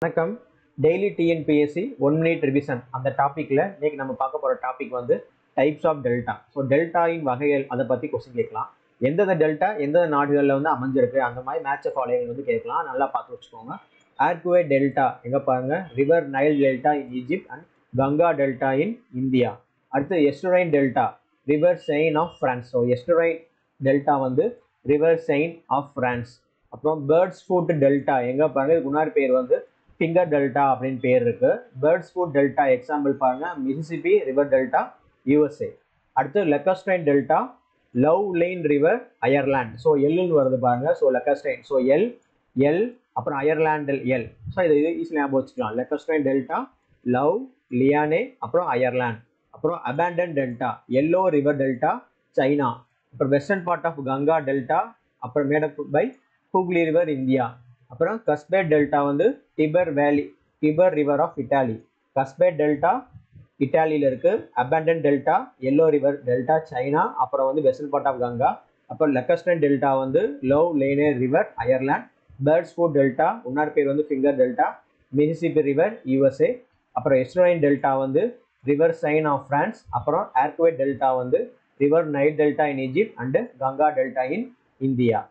வணக்கம். Daily TNPSC 1 minute revision அந்த டாப்பிக்கில் இன்னைக்கு நம்ம பார்க்க போகிற டாபிக் வந்து டைப்ஸ் ஆஃப் டெல்டா. ஸோ டெல்டாயின் வகைகள் அதை பற்றி கொஸ்டின் கேட்கலாம். எந்தெந்த டெல்டா எந்தெந்த நாடுகளில் வந்து அமைஞ்சிருக்கு அந்த மாதிரி மேட்ச் ஃபாலோயிங் வந்து கேட்கலாம். நல்லா பார்த்து வச்சுக்கோங்க. ஆர்குவே டெல்டா எங்கே பாருங்க, river Nile delta in Egypt and Ganga delta in India. அடுத்து estuarine delta river Seine of France. So estuarine delta வந்து ரிவர் செயின் ஆஃப் ஃப்ரான்ஸ். அப்புறம் பேர்ட்ஸ் ஃபுட் டெல்டா எங்கே பாருங்க, இதுக்கு முன்னாடி பேர் வந்து ஃபிங்கர் டெல்டா அப்படின்னு பேர் இருக்கு. பேர்ட்ஸ் ஃபுட் டெல்டா எக்ஸாம்பிள் பாருங்க, மிசிசிப்பி ரிவர் டெல்டா யூஎஸ்ஏ. அடுத்து lacustrine delta Lough Leane river Ireland. So எல்லுன்னு வருது பாருங்க. ஸோ லெக்கஸ்டைன், ஸோ எல் அப்புறம் அயர்லாண்டு எல். ஸோ இது ஈஸியாக ஞாபகம் வச்சுக்கலாம். லெக்கஸ்டைன் டெல்டா லவ் லியானே அப்புறம் அயர்லாந்து. அப்புறம் abandoned delta yellow river delta China. அப்புறம் western part of Ganga delta அப்புறம் made up by Hooghly river India. அப்புறம் கஸ்பேட் டெல்டா வந்து Tiber valley Tiber river of Italy. Cuspate delta இட்டாலியில் இருக்கு. Abandoned delta yellow river delta China. அப்புறம் வந்து western part of Ganga. அப்புறம் lacustrine delta வந்து Lough Leane river Ireland. Birds foot delta முன்னாடி பேர் வந்து finger delta Mississippi river USA. அப்புறம் எஸ்டுரைன் டெல்டா வந்து ரிவர் சைன் ஆஃப் ஃப்ரான்ஸ். அப்புறம் ஆர்குவே டெல்டா வந்து river Nile delta in Egypt and Ganga delta in India.